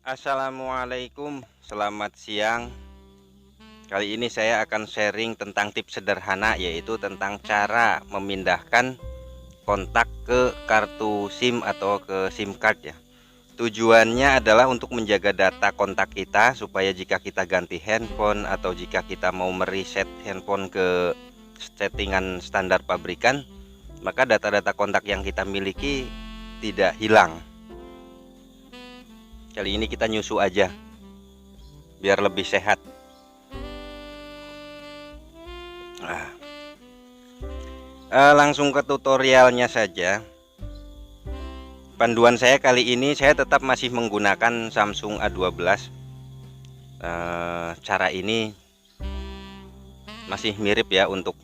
Assalamualaikum, selamat siang. Kali ini saya akan sharing tentang tips sederhana, yaitu tentang cara memindahkan kontak ke kartu SIM atau ke SIM card ya. Tujuannya adalah untuk menjaga data kontak kita, supaya jika kita ganti handphone atau jika kita mau mereset handphone ke settingan standar pabrikan, maka data-data kontak yang kita miliki tidak hilang. Kali ini kita nyusu aja biar lebih sehat. Langsung ke tutorialnya saja. Panduan saya kali ini, saya tetap masih menggunakan Samsung A12. Cara ini masih mirip ya untuk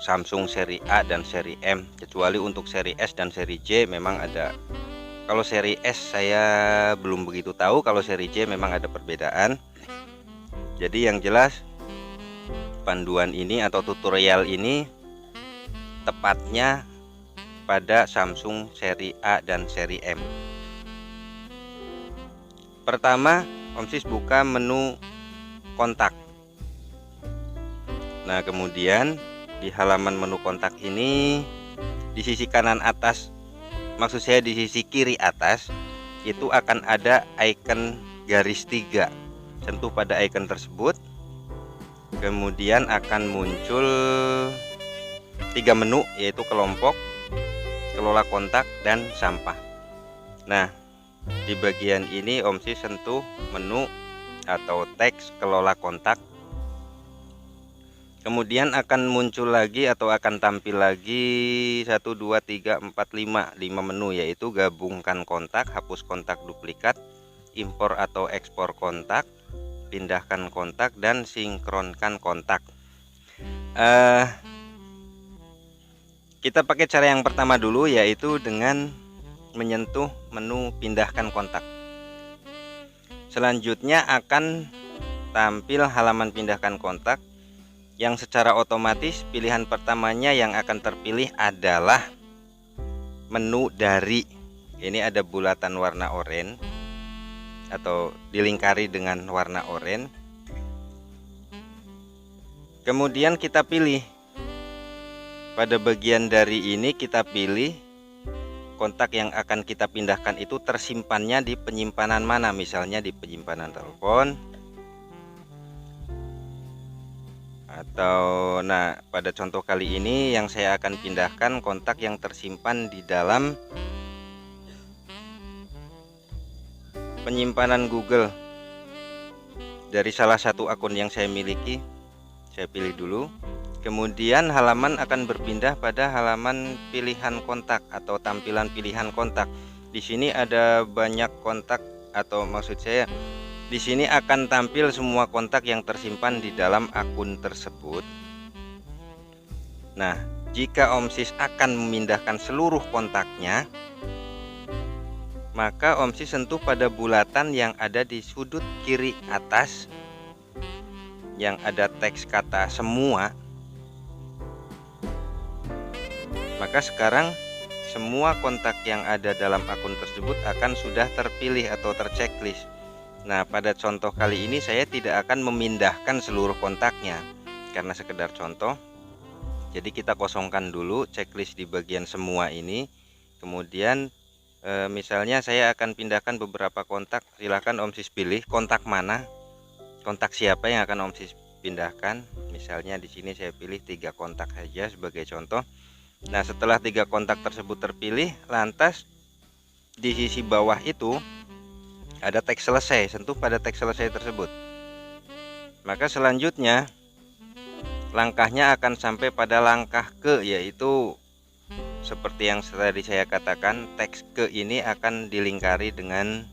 Samsung seri A dan seri M, kecuali untuk seri S dan seri J memang ada. Kalau seri S saya belum begitu tahu, kalau seri J memang ada perbedaan. Jadi yang jelas panduan ini atau tutorial ini tepatnya pada Samsung seri A dan seri M. Pertama, Om Sis buka menu kontak. Nah, kemudian di halaman menu kontak ini, di sisi kanan atas, maksud saya di sisi kiri atas, itu akan ada icon garis 3. Sentuh pada icon tersebut, kemudian akan muncul 3 menu, yaitu kelompok, kelola kontak, dan sampah. Nah, di bagian ini Om Sis sentuh menu atau teks kelola kontak. Kemudian akan muncul lagi atau akan tampil lagi 1, 2, 3, 4, 5 menu, yaitu gabungkan kontak, hapus kontak duplikat, impor atau ekspor kontak, pindahkan kontak, dan sinkronkan kontak. Kita pakai cara yang pertama dulu, yaitu dengan menyentuh menu pindahkan kontak. Selanjutnya akan tampil halaman pindahkan kontak, yang secara otomatis pilihan pertamanya yang akan terpilih adalah menu dari. Ini ada bulatan warna oranye atau dilingkari dengan warna oranye. Kemudian kita pilih, pada bagian dari ini kita pilih kontak yang akan kita pindahkan itu tersimpannya di penyimpanan mana, misalnya di penyimpanan telepon, atau pada contoh kali ini yang saya akan pindahkan kontak yang tersimpan di dalam penyimpanan Google dari salah satu akun yang saya miliki. Saya pilih dulu, kemudian halaman akan berpindah pada halaman pilihan kontak atau tampilan pilihan kontak. Di sini ada banyak kontak, atau maksud saya di sini akan tampil semua kontak yang tersimpan di dalam akun tersebut. Nah, jika Om Sis akan memindahkan seluruh kontaknya, maka Om Sis sentuh pada bulatan yang ada di sudut kiri atas, yang ada teks kata semua. Maka sekarang semua kontak yang ada dalam akun tersebut akan sudah terpilih atau terchecklist. Nah, pada contoh kali ini saya tidak akan memindahkan seluruh kontaknya karena sekedar contoh. Jadi kita kosongkan dulu checklist di bagian semua ini. Kemudian misalnya saya akan pindahkan beberapa kontak, silahkan Om Sis pilih kontak mana, kontak siapa yang akan Om Sis pindahkan. Misalnya di sini saya pilih 3 kontak saja sebagai contoh. Nah, setelah 3 kontak tersebut terpilih, lantas di sisi bawah itu ada teks selesai, sentuh pada teks selesai tersebut. Maka selanjutnya langkahnya akan sampai pada langkah ke, yaitu seperti yang tadi saya katakan, teks ke ini akan dilingkari dengan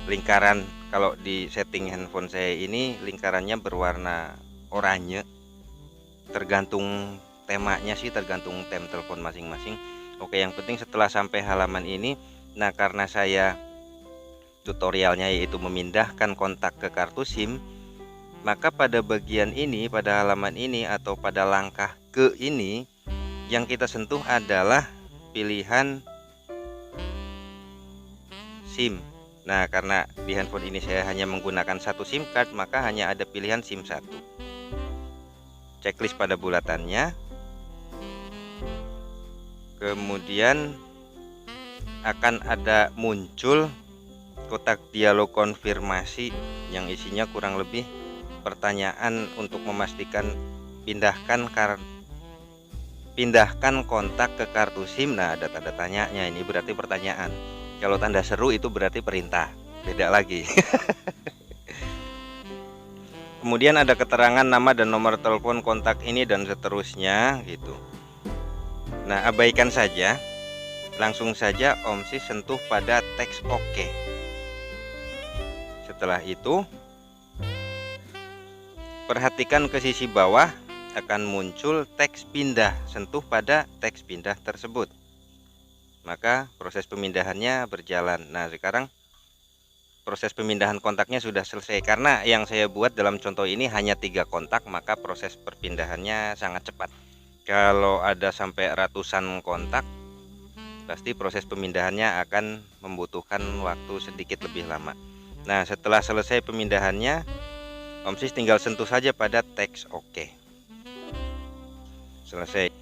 lingkaran. Kalau di setting handphone saya ini lingkarannya berwarna oranye, tergantung temanya sih, tergantung tem telepon masing-masing. Oke, yang penting setelah sampai halaman ini, nah karena saya tutorialnya yaitu memindahkan kontak ke kartu SIM, maka pada bagian ini, pada halaman ini atau pada langkah ke ini, yang kita sentuh adalah pilihan SIM. Nah, karena di handphone ini saya hanya menggunakan satu SIM card, maka hanya ada pilihan SIM 1. Checklist pada bulatannya. Kemudian akan ada muncul kotak dialog konfirmasi yang isinya kurang lebih pertanyaan untuk memastikan pindahkan kontak ke kartu SIM. Nah, ada tanda tanyanya, ini berarti pertanyaan. Kalau tanda seru itu berarti perintah, beda lagi. Kemudian ada keterangan nama dan nomor telepon kontak ini dan seterusnya gitu. Nah, abaikan saja. Langsung saja Om Sis sentuh pada teks OK. Setelah itu, perhatikan ke sisi bawah akan muncul teks pindah. Sentuh pada teks pindah tersebut. Maka proses pemindahannya berjalan. Nah, sekarang proses pemindahan kontaknya sudah selesai. Karena yang saya buat dalam contoh ini hanya 3 kontak, maka proses perpindahannya sangat cepat. Kalau ada sampai ratusan kontak, pasti proses pemindahannya akan membutuhkan waktu sedikit lebih lama. Nah, setelah selesai pemindahannya, Om Sis tinggal sentuh saja pada teks OK. Selesai.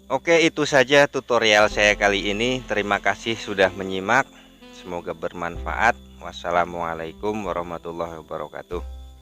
Oke, itu saja tutorial saya kali ini. Terima kasih sudah menyimak. Semoga bermanfaat. Wassalamualaikum warahmatullahi wabarakatuh.